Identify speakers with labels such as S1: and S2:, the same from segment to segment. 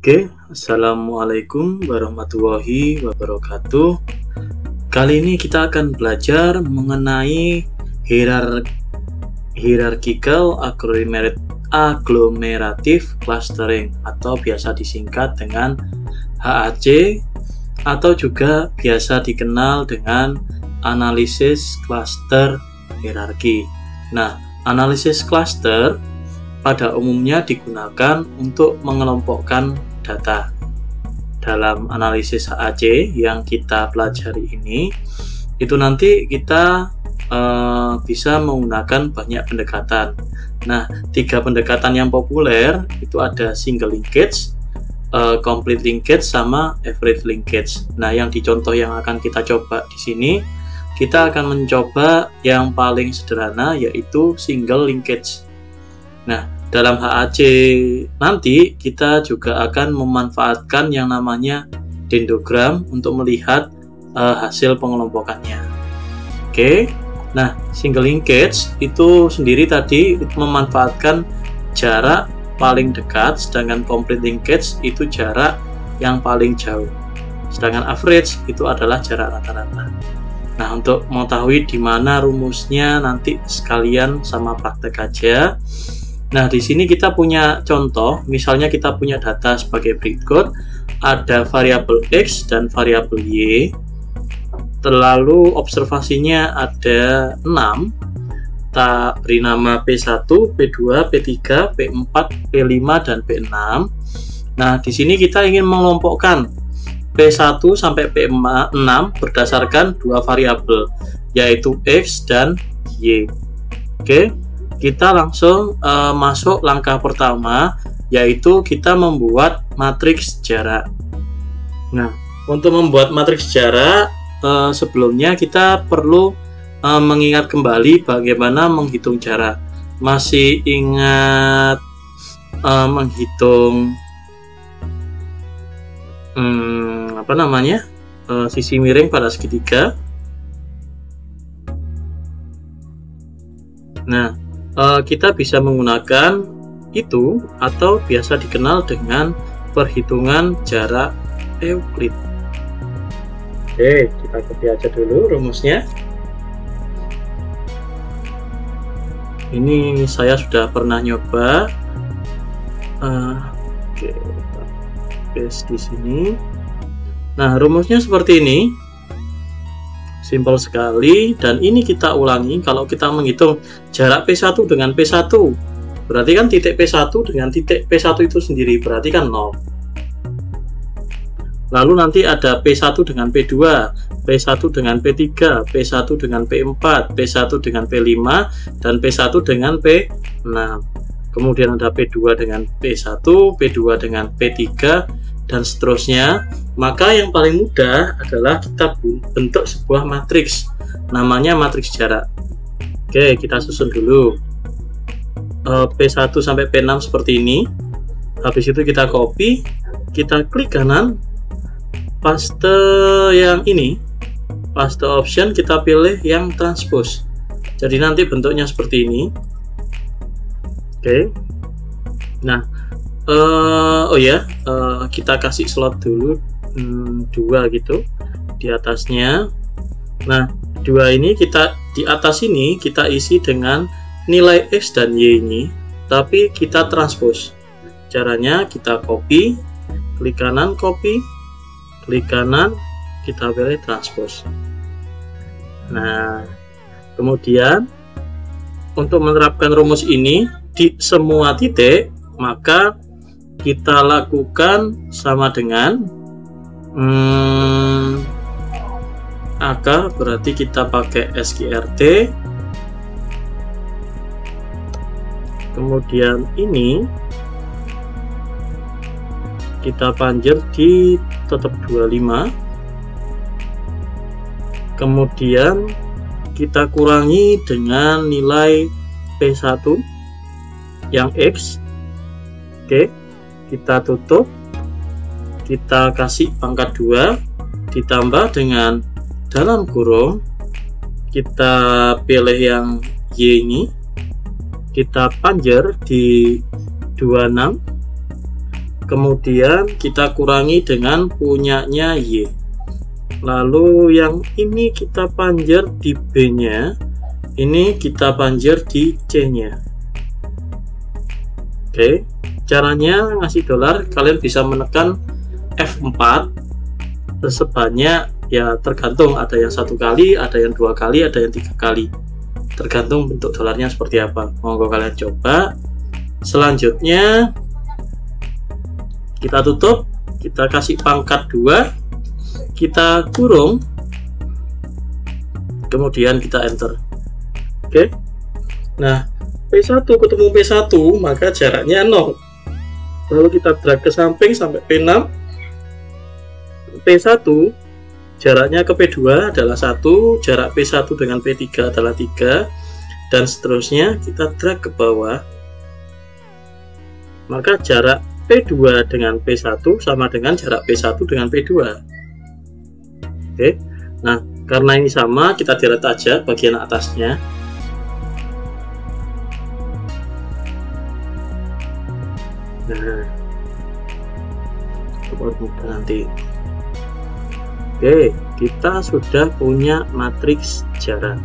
S1: Oke, Assalamualaikum warahmatullahi wabarakatuh. Kali ini kita akan belajar mengenai hierarchical agglomerative clustering atau biasa disingkat dengan HAC atau juga biasa dikenal dengan analisis cluster hierarki. Nah, analisis cluster pada umumnya digunakan untuk mengelompokkan data. Dalam analisis HAC yang kita pelajari ini, itu nanti kita bisa menggunakan banyak pendekatan. Nah, 3 pendekatan yang populer itu ada single linkage, complete linkage, sama average linkage. Nah, yang dicontoh yang akan kita coba di sini, kita akan mencoba yang paling sederhana yaitu single linkage. Nah, dalam HAC nanti kita juga akan memanfaatkan yang namanya dendrogram untuk melihat hasil pengelompokannya. Oke. Nah, single linkage itu sendiri tadi memanfaatkan jarak paling dekat, sedangkan complete linkage itu jarak yang paling jauh. Sedangkan average itu adalah jarak rata-rata. Nah, untuk mengetahui di mana rumusnya nanti sekalian sama praktek aja. Nah, di sini kita punya contoh, misalnya kita punya data sebagai berikut, ada variabel X dan variabel Y, lalu observasinya ada 6, kita beri nama P1, P2, P3, P4, P5, dan P6. Nah, di sini kita ingin mengelompokkan P1 sampai P6 berdasarkan 2 variabel, yaitu X dan Y. Oke. Kita langsung masuk langkah pertama, yaitu kita membuat matriks jarak. Nah, untuk membuat matriks jarak, sebelumnya kita perlu mengingat kembali bagaimana menghitung jarak. Masih ingat menghitung sisi miring pada segitiga? Nah, kita bisa menggunakan itu atau biasa dikenal dengan perhitungan jarak Euclid. Oke, kita copy aja dulu rumusnya. Ini saya sudah pernah nyoba. Oke, kita paste di sini. Nah, rumusnya seperti ini. Simpel sekali, dan ini kita ulangi. Kalau kita menghitung jarak P1 dengan P1, berarti kan titik P1 dengan titik P1 itu sendiri berarti kan 0. Lalu nanti ada P1 dengan P2, P1 dengan P3, P1 dengan P4, P1 dengan P5, dan P1 dengan P6. Kemudian ada P2 dengan P1, P2 dengan P3, dan seterusnya. Maka yang paling mudah adalah kita bentuk sebuah matriks, namanya matriks jarak. Oke, kita susun dulu P1 sampai P6 seperti ini. Habis itu kita copy, kita klik kanan, paste yang ini, paste option, kita pilih yang transpose. Jadi nanti bentuknya seperti ini. Oke. Nah, kita kasih slot dulu 2 gitu di atasnya. Nah, 2 ini kita di atas ini kita isi dengan nilai X dan Y ini, tapi kita transpose. Caranya kita copy, klik kanan copy, klik kanan, kita pilih transpose. Nah, kemudian untuk menerapkan rumus ini di semua titik, maka kita lakukan sama dengan AK, berarti kita pakai SQRT. Kemudian ini kita panjer di tetap 25. Kemudian kita kurangi dengan nilai P1 yang X. Oke, kita tutup, kita kasih pangkat 2, ditambah dengan dalam kurung, kita pilih yang Y ini, kita panjer di 26, kemudian kita kurangi dengan punyanya Y. Lalu yang ini kita panjer di B nya, ini kita panjer di C nya. Oke, caranya ngasih dolar, kalian bisa menekan F4 sebanyak, ya tergantung, ada yang 1 kali, ada yang 2 kali, ada yang 3 kali, tergantung bentuk dolarnya seperti apa. Monggo kalian coba. Selanjutnya kita tutup, kita kasih pangkat 2, kita kurung, kemudian kita enter. Oke, nah P1 ketemu P1, maka jaraknya 0. Lalu kita drag ke samping sampai P6. P1 jaraknya ke P2 adalah 1, jarak P1 dengan P3 adalah 3, dan seterusnya kita drag ke bawah. Maka jarak P2 dengan P1 sama dengan jarak P1 dengan P2. Oke, nah karena ini sama, kita delete aja bagian atasnya. Nah, nanti. Oke, kita sudah punya matriks jarak.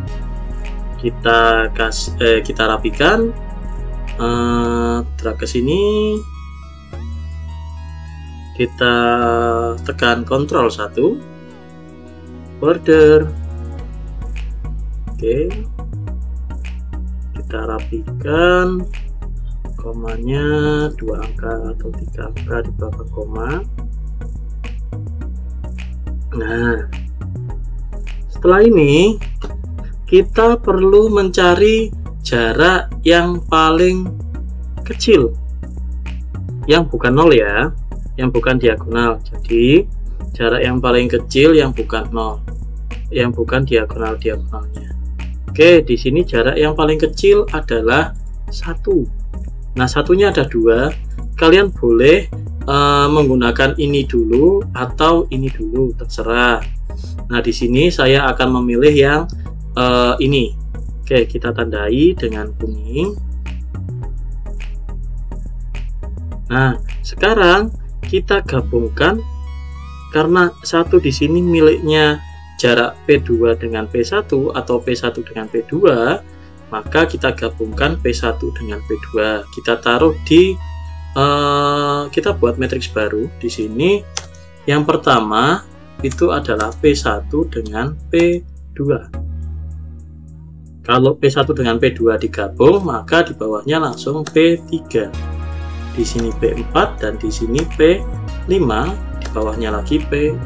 S1: Kita rapikan, drag ke sini, kita tekan Ctrl 1, border. Oke, kita rapikan, komanya 2 angka atau 3 angka di belakang koma. Nah, setelah ini kita perlu mencari jarak yang paling kecil, yang bukan 0 ya, yang bukan diagonal. Jadi jarak yang paling kecil yang bukan 0, yang bukan diagonalnya. Oke, di sini jarak yang paling kecil adalah 1. Nah, satunya ada 2. Kalian boleh menggunakan ini dulu atau ini dulu, terserah. Nah, di sini saya akan memilih yang ini. Oke, kita tandai dengan kuning. Nah, sekarang kita gabungkan, karena satu di sini miliknya jarak P2 dengan P1 atau P1 dengan P2, maka kita gabungkan P1 dengan P2. Kita taruh di kita buat matriks baru di sini. Yang pertama itu adalah P1 dengan P2. Kalau P1 dengan P2 digabung, maka di bawahnya langsung P3. Di sini P4 dan di sini P5, di bawahnya lagi P6.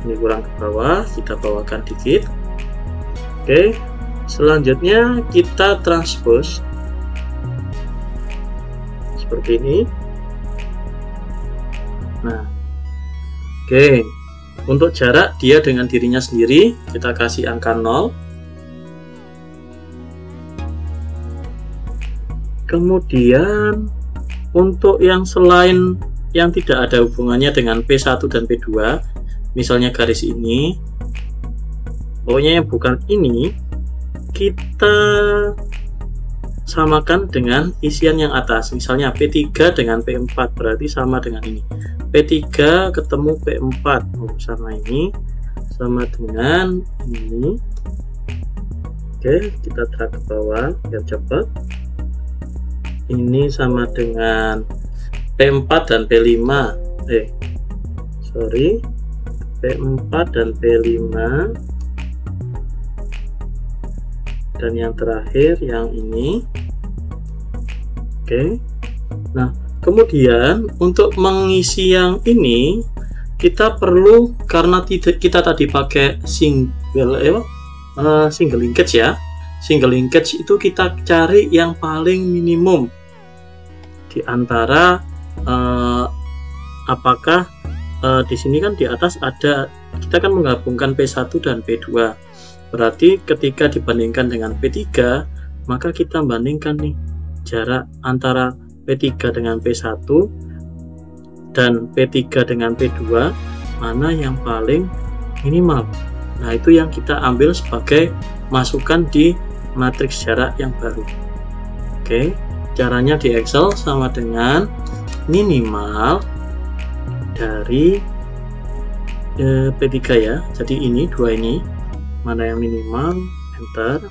S1: Ini kurang ke bawah, kita bawakan dikit. Oke, selanjutnya kita transpose seperti ini. Nah, oke, untuk jarak dia dengan dirinya sendiri kita kasih angka 0. Kemudian untuk yang selain yang tidak ada hubungannya dengan P1 dan P2, misalnya garis ini, pokoknya yang bukan ini, kita samakan dengan isian yang atas. Misalnya P3 dengan P4 berarti sama dengan ini. P3 ketemu P4, sama ini, sama dengan ini. Oke, kita drag ke bawah biar cepat. Ini sama dengan P4 dan P5. P4 dan P5. Dan yang terakhir yang ini. Oke. Nah, kemudian untuk mengisi yang ini kita perlu, karena kita tadi pakai single linkage ya. Single linkage itu kita cari yang paling minimum di antara apakah di sini kan di atas ada, kita kan menggabungkan P1 dan P2. Berarti ketika dibandingkan dengan P3, maka kita bandingkan nih jarak antara P3 dengan P1 dan P3 dengan P2, mana yang paling minimal. Nah, itu yang kita ambil sebagai masukan di matriks jarak yang baru. Oke, caranya di Excel sama dengan minimal dari P3 ya. Jadi ini dua ini, mana yang minimal, enter.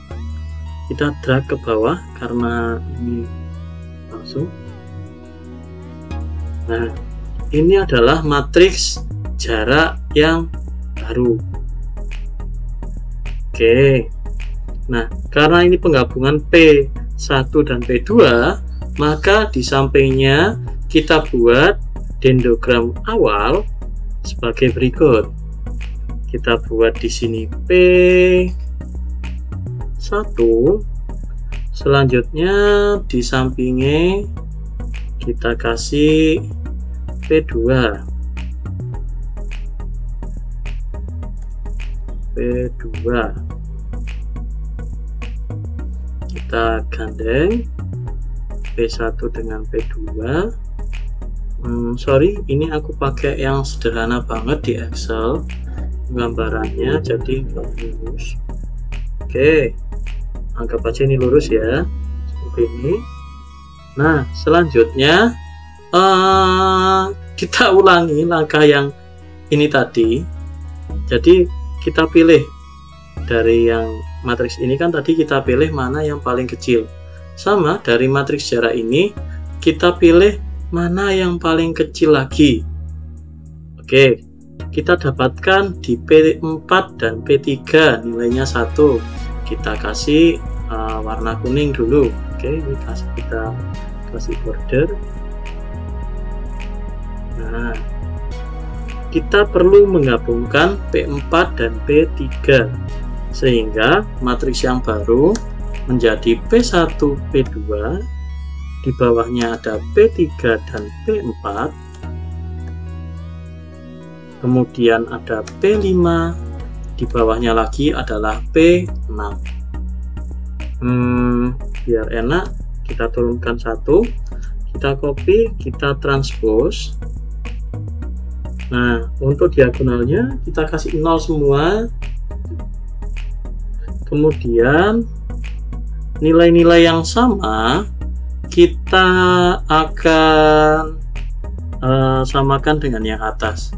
S1: Kita drag ke bawah karena ini langsung. Nah, ini adalah matriks jarak yang baru. Oke. Nah, karena ini penggabungan P1 dan P2, maka di sampingnya kita buat dendrogram awal sebagai berikut. Kita buat di sini P1. Selanjutnya di sampingnya kita kasih P2. Kita gandeng P1 dengan P2. Sorry, ini aku pakai yang sederhana banget di Excel gambarannya, jadi nggak lurus. Oke, anggap aja ini lurus ya, seperti ini. Nah, selanjutnya kita ulangi langkah yang ini tadi. Jadi kita pilih dari yang matriks ini, kan tadi kita pilih mana yang paling kecil. Sama dari matriks jarak ini kita pilih mana yang paling kecil lagi. Oke, kita dapatkan di P4 dan P3 nilainya 1. Kita kasih warna kuning dulu. Oke, ini kita kasih border. Nah, kita perlu menggabungkan P4 dan P3 sehingga matriks yang baru menjadi P1, P2, di bawahnya ada P3 dan P4, kemudian ada P5, di bawahnya lagi adalah P6. Biar enak, kita turunkan satu, kita copy, kita transpose. Nah, untuk diagonalnya kita kasih 0 semua. Kemudian nilai-nilai yang sama kita akan samakan dengan yang atas,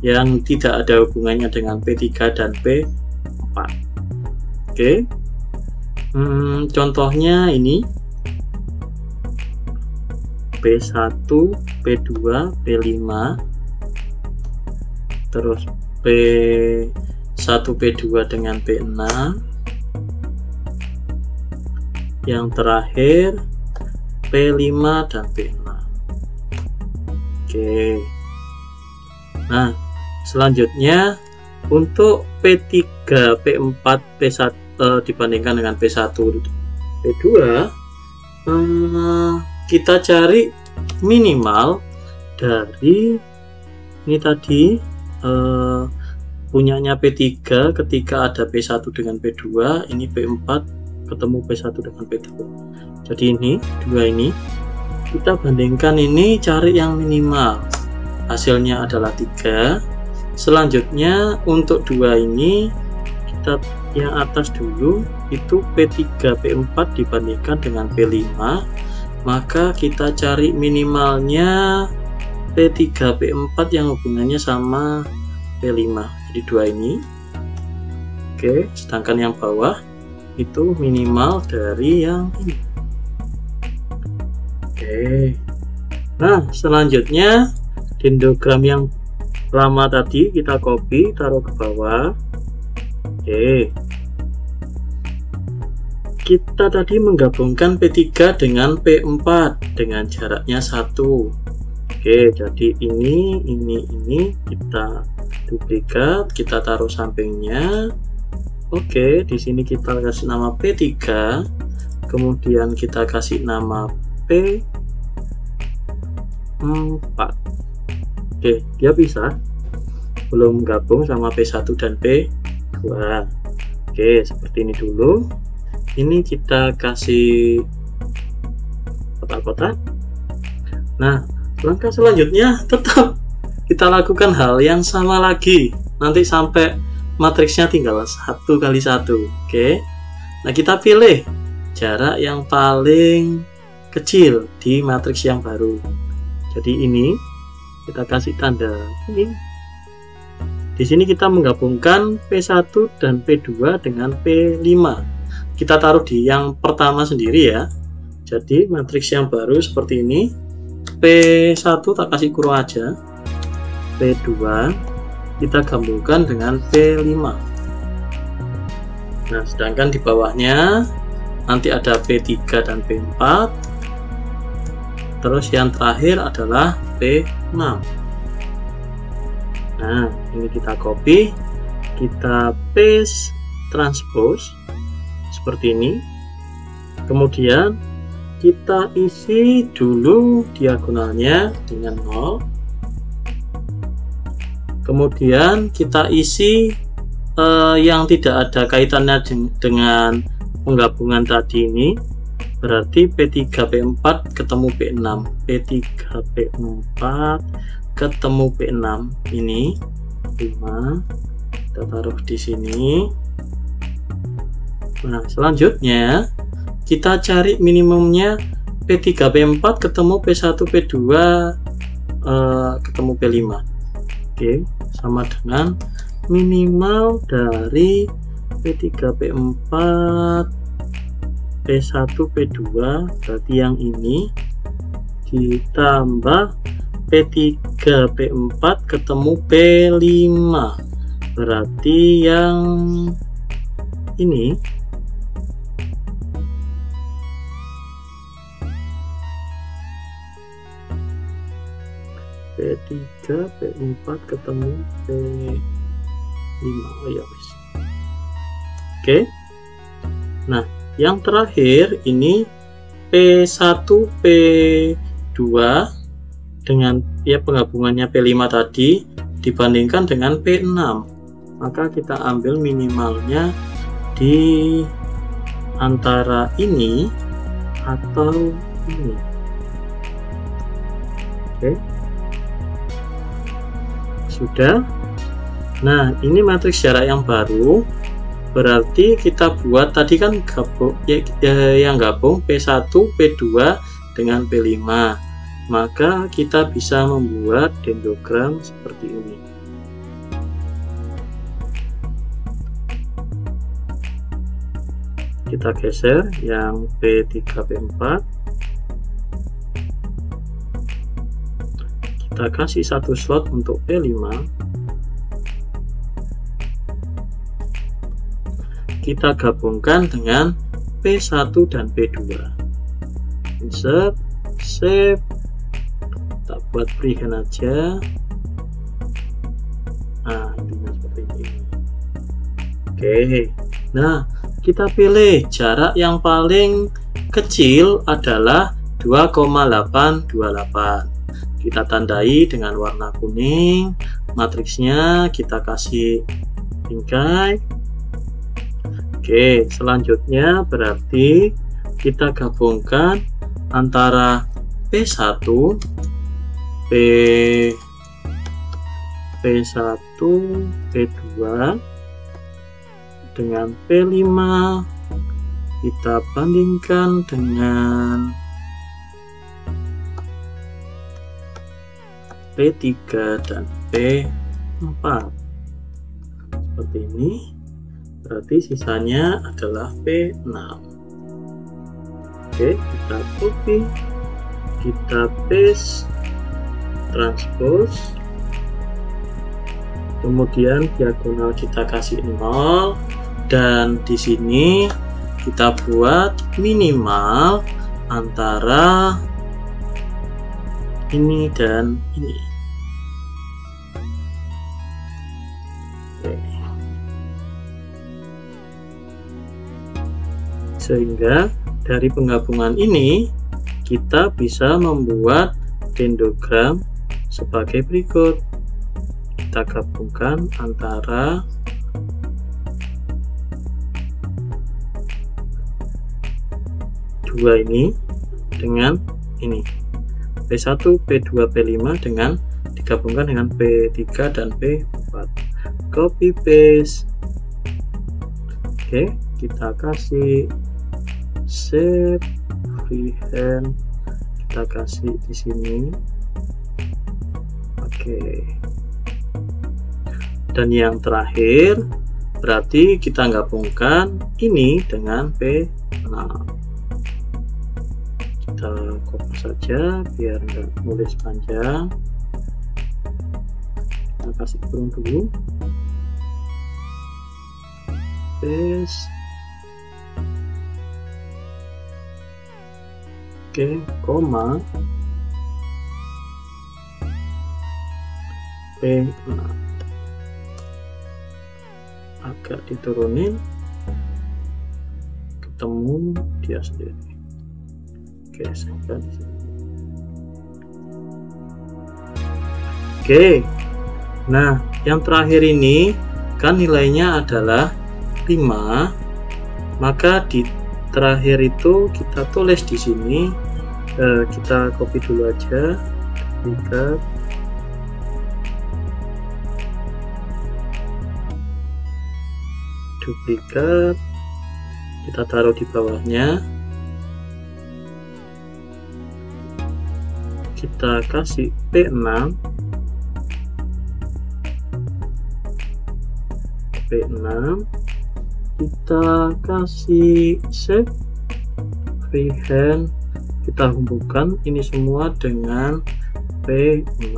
S1: yang tidak ada hubungannya dengan P3 dan P4. Oke. Contohnya ini P1, P2, P5, terus P1, P2 dengan P6, yang terakhir P5 dan P6. Oke. Nah, selanjutnya untuk P3, P4, P1 dibandingkan dengan P1, P2, kita cari minimal dari ini tadi punyanya P3 ketika ada P1 dengan P2, ini P4 ketemu P1 dengan P2. Jadi ini dua ini kita bandingkan, ini cari yang minimal, hasilnya adalah 3. Selanjutnya untuk dua ini kita yang atas dulu, itu P3 P4 dibandingkan dengan P5, maka kita cari minimalnya P3 P4 yang hubungannya sama P5, jadi dua ini. Oke, sedangkan yang bawah itu minimal dari yang ini. Oke. Nah, selanjutnya dendrogram yang lama tadi kita copy, taruh ke bawah. Oke. Kita tadi menggabungkan P3 dengan P4 dengan jaraknya 1. Oke, jadi ini kita duplikat, kita taruh sampingnya. Oke, di sini kita kasih nama P3, kemudian kita kasih nama P4. Oke, dia bisa belum gabung sama P1 dan P2. Oke, seperti ini dulu. Ini kita kasih kotak-kotak. Nah, langkah selanjutnya tetap kita lakukan hal yang sama lagi, nanti sampai matriksnya tinggal 1 kali 1. Oke. Nah, kita pilih jarak yang paling kecil di matriks yang baru. Jadi ini kita kasih tanda ini. Di sini kita menggabungkan P1 dan P2 dengan P5. Kita taruh di yang pertama sendiri ya. Jadi matriks yang baru seperti ini. P1 tak kasih kurung aja. P2 kita gabungkan dengan P5. Nah, sedangkan di bawahnya nanti ada P3 dan P4. Terus yang terakhir adalah P6. Nah, ini kita copy, kita paste transpose seperti ini. Kemudian kita isi dulu diagonalnya dengan 0. Kemudian kita isi yang tidak ada kaitannya dengan penggabungan tadi ini, berarti P3 P4 ketemu P6, P3 P4 ketemu P6, ini 5 kita taruh di sini. Nah, selanjutnya kita cari minimumnya P3 P4 ketemu P1 P2 ketemu P5. Oke, sama dengan minimal dari P3 P4 P1 P2, berarti yang ini ditambah P3 P4 ketemu P5, berarti yang ini P3 P4 ketemu P5. Oh ya, wis. Oke. Nah, yang terakhir ini P1 P2 dengan ya penggabungannya P5 tadi dibandingkan dengan P6, maka kita ambil minimalnya di antara ini atau ini. Oke, sudah. Nah, ini matriks jarak yang baru, berarti kita buat tadi kan gabung yang gabung P1 P2 dengan P5, maka kita bisa membuat dendrogram seperti ini. Kita geser yang P3 P4, kita kasih satu slot untuk P5, kita gabungkan dengan P1 dan P2. Insert, save, tak buat freehand aja. Nah, intinya seperti ini. Oke, nah kita pilih jarak yang paling kecil adalah 2,828. Kita tandai dengan warna kuning. Matriksnya kita kasih bingkai. Oke, selanjutnya berarti kita gabungkan antara P1 P1 P2 dengan P5, kita bandingkan dengan P3 dan P4 seperti ini. Berarti sisanya adalah P6. Oke, kita copy, kita paste transpose, kemudian diagonal kita kasih 0, dan di sini kita buat minimal antara ini dan ini. Oke. Sehingga dari penggabungan ini kita bisa membuat dendrogram sebagai berikut. Kita gabungkan antara dua ini dengan ini, P1 P2 P5 dengan digabungkan dengan P3 dan P4. Copy paste. Oke, kita kasih save freehand, kita kasih di sini Oke. Dan yang terakhir berarti kita gabungkan ini dengan P6. Kita copy saja biar nggak nulis panjang. Kita kasih turun dulu. Paste. Oke, koma P6. Agak diturunin, ketemu dia sendiri. Oke, saya di sini. Oke, nah yang terakhir ini kan nilainya adalah 5, maka di terakhir itu kita tulis di sini. Kita copy dulu aja, duplikat, kita taruh di bawahnya, kita kasih P6, kita kasih save, freehand, kita hubungkan ini semua dengan P6.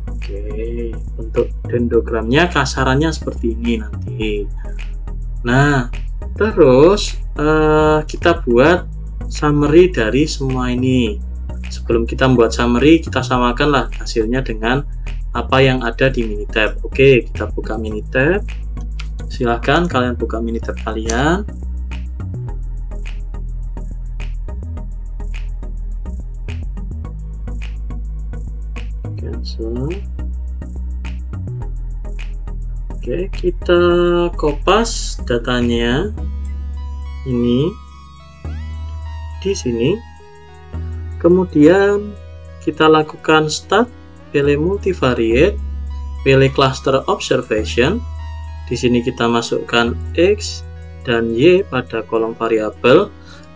S1: Oke, untuk dendrogramnya kasarannya seperti ini nanti. Nah, terus kita buat summary dari semua ini. Sebelum kita membuat summary, kita samakanlah hasilnya dengan apa yang ada di Minitab. Oke, kita buka Minitab. Silahkan kalian buka Minitab kalian. Cancel. Oke, kita kopas datanya ini di sini. Kemudian kita lakukan start, pilih multivariate, pilih cluster observation. Di sini kita masukkan X dan Y pada kolom variabel.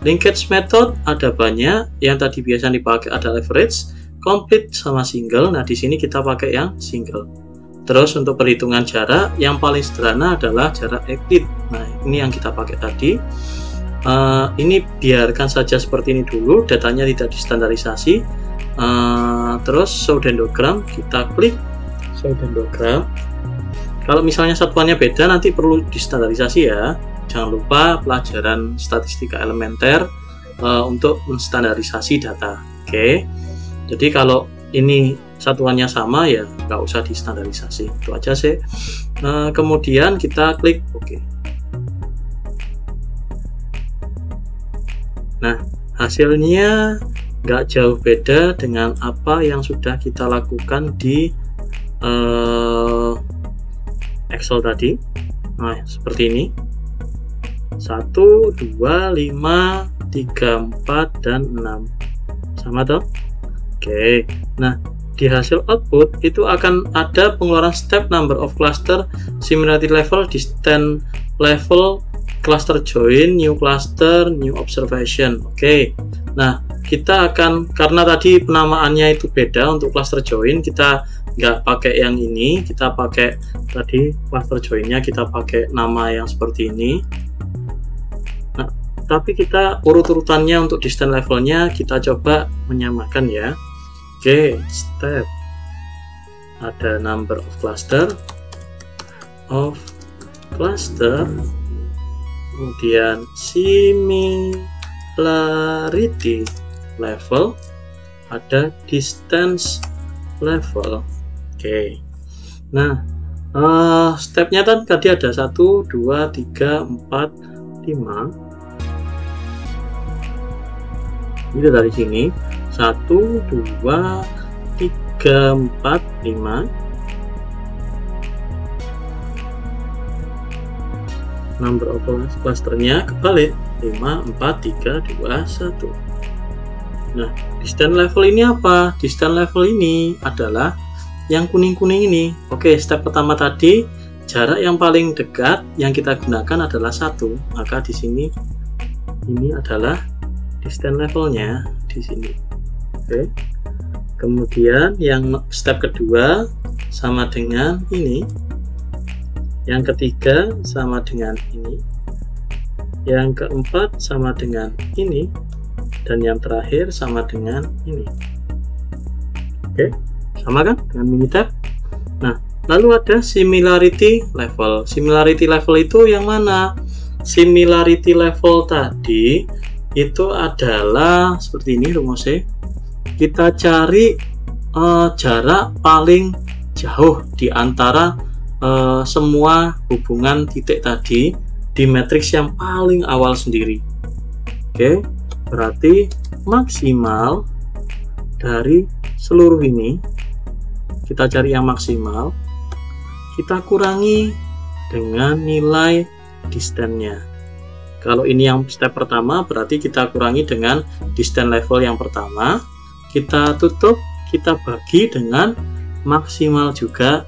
S1: Linkage method ada banyak, yang tadi biasa dipakai ada average, complete sama single. Nah, di sini kita pakai yang single. Terus untuk perhitungan jarak, yang paling sederhana adalah jarak Euclid. Nah, ini yang kita pakai tadi. Ini biarkan saja seperti ini dulu, datanya tidak distandarisasi. Terus show dendrogram, kita klik show dendrogram. Kalau misalnya satuannya beda, nanti perlu distandarisasi ya. Jangan lupa pelajaran statistika elementer untuk menstandarisasi data. Oke. Jadi kalau ini satuannya sama ya nggak usah distandarisasi, itu aja sih. Kemudian kita klik OK. Nah, hasilnya nggak jauh beda dengan apa yang sudah kita lakukan di Excel tadi. Nah, seperti ini 1, 2, 5, 3, 4, dan 6 sama toh. Oke, nah di hasil output itu akan ada pengeluaran step, number of cluster, similarity level, distance level, cluster join, new cluster, new observation. Oke, nah kita akan, karena tadi penamaannya itu beda, untuk cluster join kita nggak pakai yang ini, kita pakai tadi cluster joinnya kita pakai nama yang seperti ini. Nah, tapi kita urut-urutannya untuk distance levelnya kita coba menyamakan ya. Oke, step ada number of cluster, kemudian similarity level, ada distance level. Oke, nah stepnya kan tadi ada 1, 2, 3, 4, 5. Ini dari sini 1, 2, 3, 4, 5. Number of clusternya kebalik, 5, 4, 3, 2, 1. Nah, distance level ini apa? Distance level ini adalah yang kuning-kuning ini. Oke, step pertama tadi jarak yang paling dekat yang kita gunakan adalah 1. Maka di sini ini adalah distance levelnya di sini. Oke. Kemudian yang step kedua sama dengan ini, yang ketiga sama dengan ini, yang keempat sama dengan ini, dan yang terakhir sama dengan ini. Oke, sama kan dengan Minitab? Nah, lalu ada similarity level. Similarity level itu yang mana? Similarity level tadi itu adalah seperti ini rumusnya. Kita cari jarak paling jauh di antara semua hubungan titik tadi di matriks yang paling awal sendiri. Oke, berarti maksimal dari seluruh ini, kita cari yang maksimal, kita kurangi dengan nilai distance-nya. Kalau ini yang step pertama, berarti kita kurangi dengan distance level yang pertama, kita tutup, kita bagi dengan maksimal juga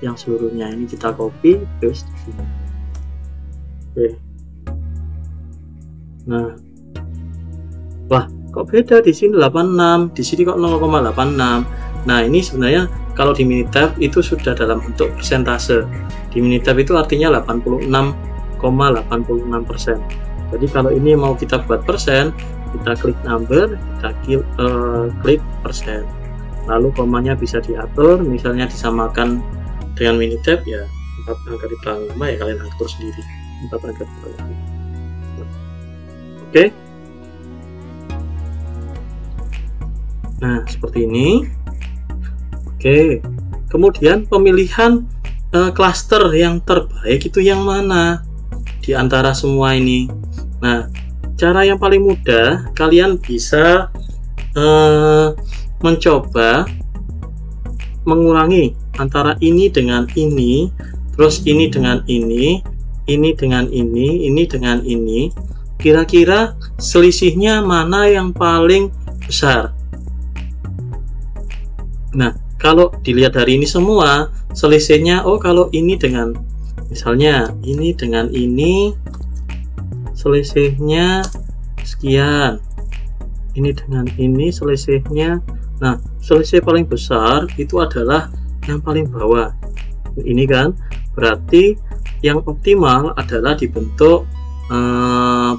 S1: yang seluruhnya. Ini kita copy paste di sini. Oke. Nah, wah, kok beda di sini 86, di sini kok 0,86. Nah, ini sebenarnya kalau di Minitab itu sudah dalam bentuk persentase. Di Minitab itu artinya 86,86%. Jadi kalau ini mau kita buat persen, kita klik number, kita klik persen. Lalu komanya bisa diatur, misalnya disamakan dengan Minitab ya 4 angka di belakang koma, ya kalian atur sendiri 4 angka di belakang. Oke. Nah, seperti ini. Oke. Kemudian pemilihan klaster yang terbaik itu yang mana di antara semua ini. Nah, cara yang paling mudah, kalian bisa mencoba mengurangi antara ini dengan ini, terus ini dengan ini dengan ini dengan ini. Kira-kira selisihnya mana yang paling besar? Nah, kalau dilihat dari ini semua, selisihnya, oh kalau ini dengan, misalnya ini dengan ini, selisihnya sekian, ini dengan ini selisihnya. Nah, selisih paling besar itu adalah yang paling bawah ini kan, berarti yang optimal adalah dibentuk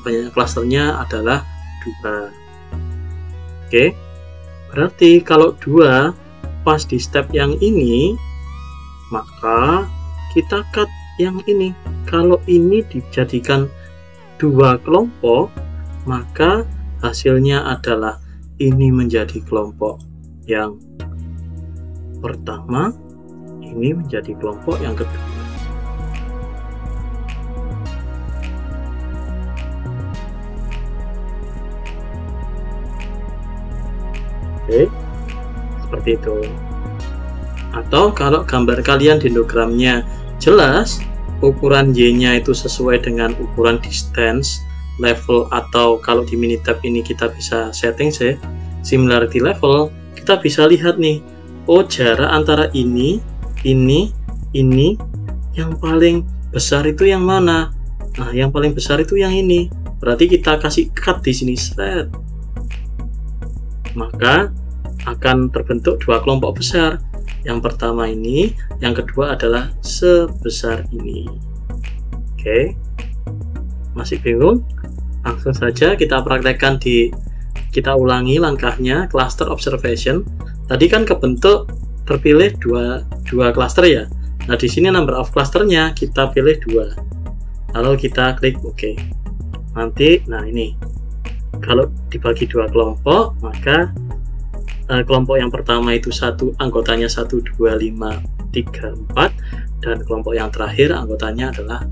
S1: banyak klasternya adalah 2. Oke, berarti kalau 2 pas di step yang ini, maka kita cut yang ini. Kalau ini dijadikan 2 kelompok, maka hasilnya adalah ini menjadi kelompok yang pertama, ini menjadi kelompok yang kedua. Oke, seperti itu. Atau kalau gambar kalian dendrogramnya jelas, ukuran Y-nya itu sesuai dengan ukuran distance level, atau kalau di Minitab ini kita bisa setting similarity level, kita bisa lihat nih, oh jarak antara ini yang paling besar itu yang mana? Nah, yang paling besar itu yang ini. Berarti kita kasih cut di sini, set. Maka akan terbentuk 2 kelompok besar. Yang pertama ini, yang kedua adalah sebesar ini. Oke, masih bingung? Langsung saja kita praktekkan kita ulangi langkahnya. Cluster observation. Tadi kan kebentuk terpilih dua cluster ya. Nah, di sini number of clusternya kita pilih 2. Lalu kita klik OK. Nanti, nah ini, kalau dibagi 2 kelompok, maka kelompok yang pertama itu anggotanya 1, 2, 5, 3, 4, dan kelompok yang terakhir anggotanya adalah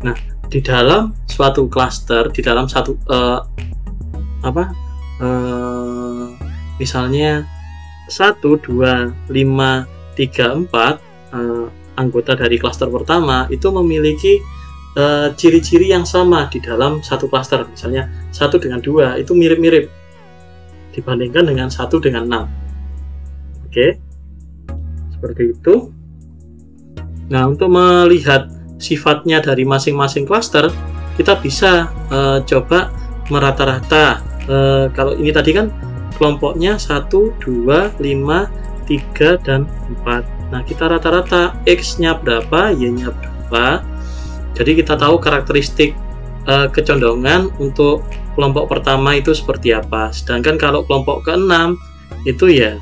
S1: 6. Nah, di dalam suatu cluster, di dalam satu misalnya 1, 2, 5, 3, 4 anggota dari cluster pertama itu memiliki ciri-ciri yang sama di dalam satu cluster. Misalnya 1 dengan 2 itu mirip-mirip dibandingkan dengan 1 dengan 6. Oke, seperti itu. Nah, untuk melihat sifatnya dari masing-masing cluster, kita bisa coba merata-rata. Kalau ini tadi kan kelompoknya 1, 2, 5, 3, dan 4. Nah, kita rata-rata X-nya berapa, Y-nya berapa. Jadi kita tahu karakteristik kecondongan untuk kelompok pertama itu seperti apa. Sedangkan kalau kelompok ke-6 itu ya,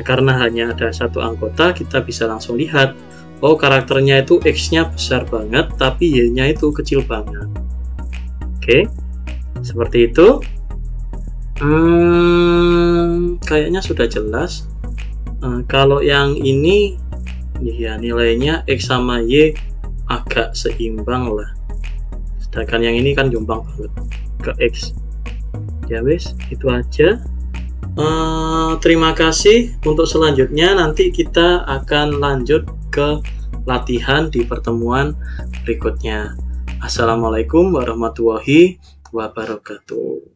S1: karena hanya ada satu anggota, kita bisa langsung lihat, oh karakternya itu X-nya besar banget, tapi Y-nya itu kecil banget. Oke, seperti itu. Kayaknya sudah jelas. Kalau yang ini ya nilainya X sama Y agak seimbang lah, sedangkan yang ini kan jomplang banget ke X. Ya wes, itu aja. Terima kasih. Untuk selanjutnya nanti kita akan lanjut ke latihan di pertemuan berikutnya. Assalamualaikum warahmatullahi wabarakatuh.